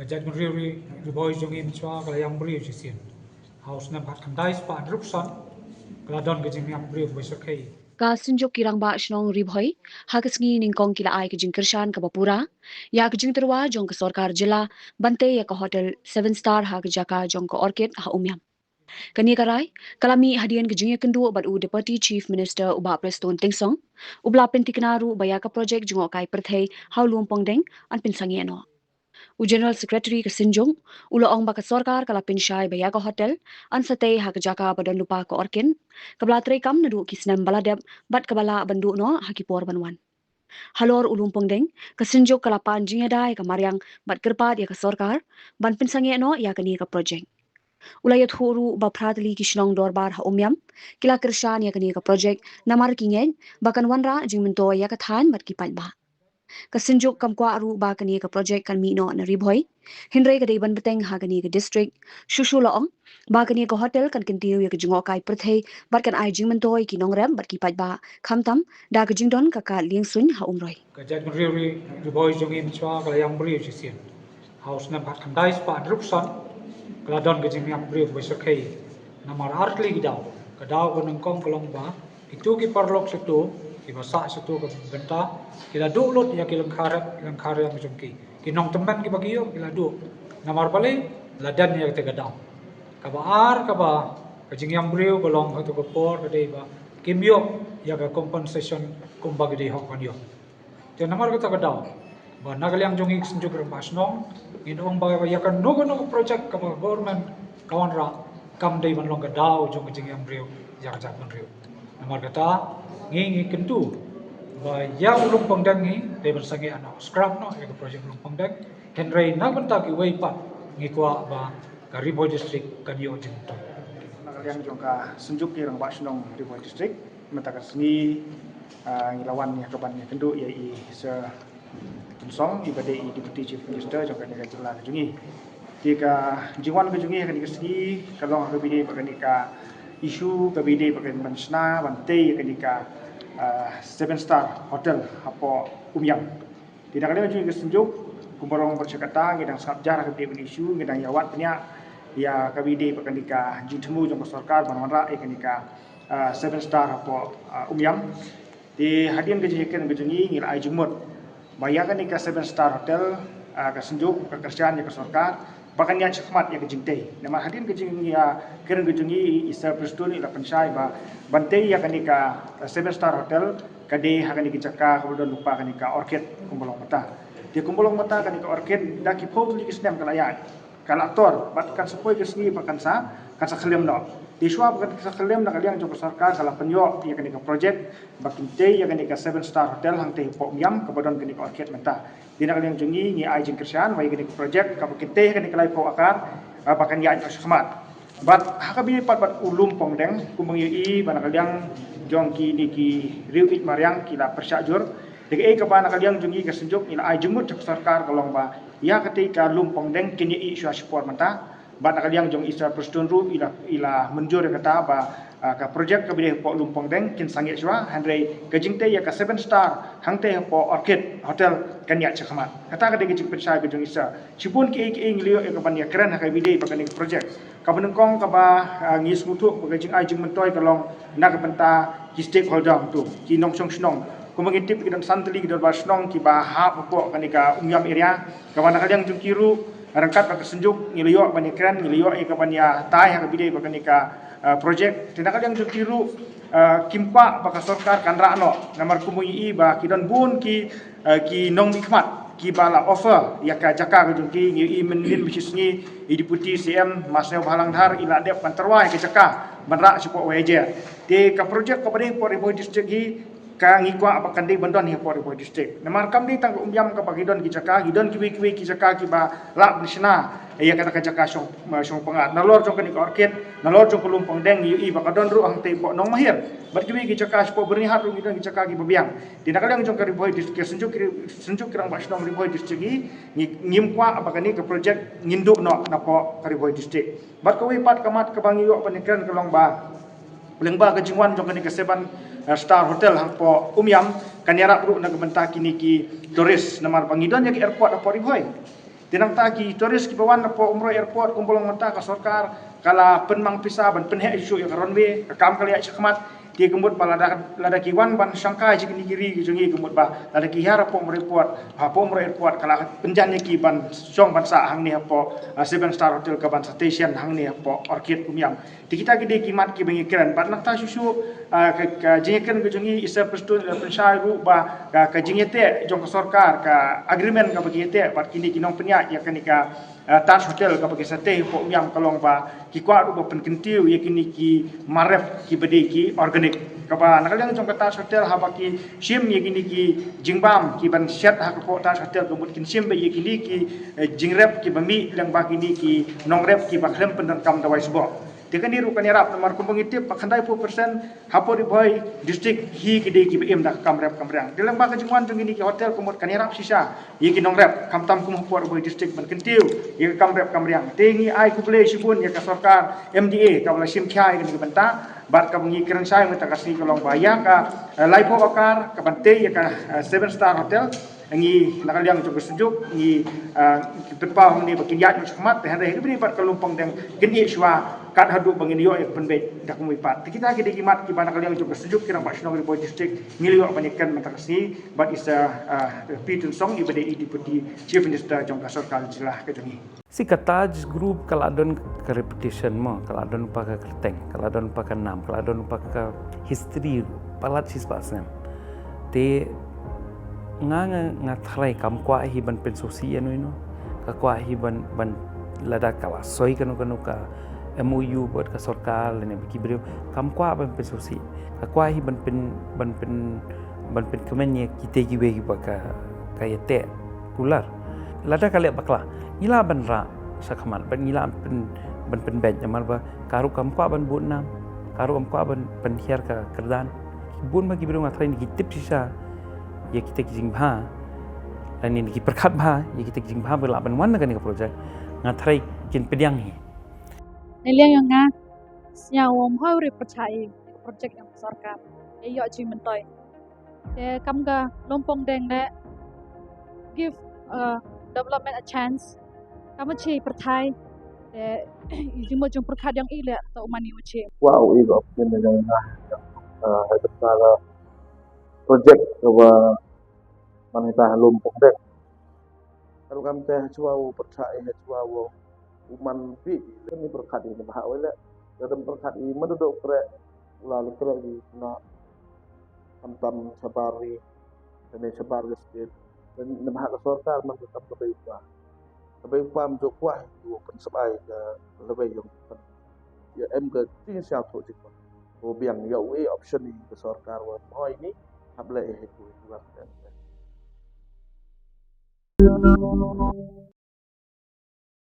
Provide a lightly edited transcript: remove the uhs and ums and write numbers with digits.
Kajat ngeri riboy jongi mchwa kala yang beri jisien. Haus na bat kandai spa druksan kala don gajing yang beri besokei. Ka sinjok kirang ba shnong ribhoi hagasngi ningkong kila ai kajing kershan ka bapura ya kajing terwa jong ka sarkar jila bante ya ka hotel 7 star ha jaka jong ka orchid ha umyam kani karai kalami hadian kajing kendu bat u deputy chief minister uba preston tingsong ubla pentiknaru baya ka project jungo kai perthei haulum pongdeng an pinsangi ano u general secretary ka sinjong ulo ong baka sarkar kala pinshai baya ka hotel an satei ha jaka badan lupa ka orkin kabla trei kam nadu kisnam baladeb bat kabala bandu no hakipor banwan halor ulum pongdeng ka sinjok kala panjing dai ka maryang bat kerpat ya ka sarkar ban pinsangi no ya kani ka project ulayat huru ba pradli kishnong dorbar ha umyam kila kershan ya kani ka project namar kingen bakan wanra jingmento ya ka than bat ki ba kasinjuk kamkwa aru ba kani ka project kan mi no na ribhoi hinrei ka deiban beteng ha kani ka district shushu laong ba kani ka hotel kan continue ya ka jingo kai prthei bat kan ai jingman toy ki nong rem bat ki ba khamtam da ka jingdon ka ka ling sun ha umroi Kajat ngeri riboy jongi mchwa kala yang beri jisien. Haus na bat kandai spa druksan kala don gajing yang beri besokei. Namar artli gidau. Kadau ningkong kalong ba itu ki parlok situ ki basa situ ka benta kila dulut ya kilang kare yang jongki kinong teman ki bagiyo kila du namar bali ladan ya te gadau kabar kaba kajing yang brio golong hatu ko por kadai ba kimyo ya ka compensation kumba gidi hok kanyo te namar ka gadau ba nagalyang jongi sinjuk basnong inong ba ya kan no project ka government kawan ra kam dei ban long gadau jong kajing yang brio ya ka ban rio namar kata ngi kentu ba ya ulung pangdang ni de bersangi ano scrap no ya project ulung pangdang henry na banta ki way pat ngi kwa ba ka Riboy district kanyo jinto yang jongka senjuk kirang ba snong Riboy district mata kasni ngilawan ya kaban ya kendu ya i se tunsong ibade i deputy chief minister jongka ni jela jungi jika jiwan ke jungi kan kasni kalong ka bide ka isu ka bide bagan mansna bante ka 7 star hotel hapo umyang tidak ada macam kesenjuk kumbarong bercakata ngidang sabjar ke isu ngidang yawat punya ya kabide pakandika jutemu jong sarkar banwanra ikanika 7 star hapo umyang di hadian kejikan gejungi ngil ai jumut bayakan nika 7 star hotel kesenjuk kekerjaan ya ke sarkar bahkan yang cemat yang kejingtai. Nama hadirin kejing ya keren kejungi isa prestuni la pensai ba bantai ya kanika 7 star hotel kade hakani kicaka kemudian lupa kanika orchid kumbolong mata. Dia kumbolong mata kanika orchid daki pau li kisnem kalayan. Kala aktor batkan sepoi kesni bahkan sa kan sa khelem no. Di suap kan sa khelem na kaliang joko sarkar kala penyo ya kanika project bakin tei ya kanika 7 star hotel hang tei pok miam kemudian kanika orchid mata. Dina kaliang jungi ni ai jing kersian wai gini project ka kita kan kalai po akar bahkan ya semat bat hakabi pat ulum pongdeng kumang i bana kaliang jongki niki riwit maryang kila persyajur dege ka bana kaliang jungi ka senjuk ila ai jumut sarkar kalong ba ya ketika lum pongdeng kini i sua support mata bana kaliang jong isa prestun ru ila menjur kata ba ka project ka bide po lumpong deng kin sangit swa handrei ka jingte ya ka 7 star hangte po orchid hotel kan ya chakmat kata ka de jing pensai ka jong isa cipun ki nglio ka ban ya keren ka bide pa kan project ka benengkong ka ba ngis mutu ka jing ai jing mentoy ka long na ka benta ki stakeholder tu ki nong song snong ko mangitip ki dan santli ki ba snong ki ba ha po kan ka umyam area ka ban ka yang jung kiru rangkat ka senjuk ngilio ban keren ngilio ka ban ya tai ka bide pa kan ka project tindakan yang jutiru kimpa baka sarkar kan rakno namar kumui ba kidon bun ki nong nikmat ki bala offer ya ka jaka ka jungki ngi menin bisnisni i deputy cm masne balang dhar ila dep pantarwa ka jaka manra sipo weje te ka project ka bade po Riboy district gi ka ngikwa apakan di bandon hi po Riboy district namar kam di tang umyam ka bagidon ki jaka gidon ki ki jaka ki ba la bnisna iya kata kajaka syong pengat nalor jong kani orchid nalor jong kelumpong deng i bakadon ru ang tei po nong mahir berkiwi ki jaka spo bernihat ru ngidon ki jaka ki babiang tidak kaliang jong Riboy district senjuk kirang basnong Riboy district ngimkwa apakani ke project nginduk no na po Riboy district bat ko pat kamat kabangi yo panikan kalong ba lengba ke jingwan jong kani ke 7 star hotel hang po umyam kan yarak ru na gebenta kini ki turis namar pangidon ya ki airport po Riboy tinang tagi turis ki bawan po umroh airport kumpulang mata ka sarkar kala penmang pisa ban penhe isu ya runway kam kali ya khmat dia gemut ba lada kiwan ban sangkai ji ni giri jungi gemut ba lada ki hara po report ha po airport kala penjan ki ban song ban sa hang ni po Seven Star Hotel ka ban station hang ni po orchid umyam di kita gede kimat ki bengi keren ban nak ta susu ka jingekan ke jungi isa prestun pensai ru ba ka jingete jong ka sarkar ka agreement ka bagi te bat kini kinong penyak ya kanika Taj Hotel ka bagi sate po umyam kalong ba ki kwa ru ba penkentiu ya kini ki maref ki bede ki organik kaba nakalang jong ka Taj Hotel ha baki sim ya kini ki jingbam ki ban set ha ko Taj Hotel ko mutkin sim ba ya kini ki jingrep ki bami lang ba kini ki nongrep ki ba khlem pendan kam dawai subo Tekan niru kan yarap nomor kumpung itip pakandai 4% hapo di boy district hi kide ki bem dak kamrep kamrang dalam ba kajungwan jung ini ki hotel kumut kan yarap sisa ye ki nongrep kam tam kum hapo boy district ban kentiu ye kamrep kamrang tengi ai ku ble sibun ye ka sarkar MDA ka wala sim khai ni banta bat ka bungi keren sai meta kasih kolong baya ka laipo bakar ka bante ye ka 7 Star Hotel ngi nakaliang jog sejuk ngi tepa ni bakin yat mu sakmat han re ni pat kalumpang deng geni shwa kat hadu bangin yo ek penbe dak mu pat kita gede kimat ki bana kaliang jog sejuk kira pak Snong Riboy district ngilio panikan matakasi but is Peter Song ibade deputy chief minister jong kasar kal jilah kedengi si Taj group kaladon ke repetition mo kaladon pa ka kerteng kaladon pa ka nam kaladon pa ka history palat sis pasem te nga thrai kam kwa hi ban pen sosi anu ino ka kwa hi ban lada kala soi kanu ka MOU buat ka sarkar ne biki brio kam kwa ban pen sosi ka kwa hi ban pen kemenye kita gi we ba ka yete pular lada kale bakla ngila ban ra sakhaman ban ngila ban pen ben amal ba karu kam kwa ban bu nam karu kam kwa ban pen hiar ka kerdan bun bagi biro nga thrai ni tip sisa ya kita kijing bha dan ini perkat bha ya kita kijing bha bela ban wan kan projek ngatrai kin pediang hi neliang yang nga nya wom hauri percaya projek yang sarkar e yo ji mentoy te kamga lompong deng le give development a chance kama chi perthai te jimo jong perkat yang ile ta umani uche wow igo option yang ada projek bahwa manita lumpung dek kalau kami teh cuau percaya cuau uman pi ini berkat ini bahak wala dalam berkat ini menduduk krek lalu krek di na antam sabari dan sabari sedikit dan bahak sorkar man tetap lebih kuat untuk kuah itu pensebai ke lebih yang ya em ke tin siap tu jik ko biang ya we option ni ke sorkar wa moi ni hable itu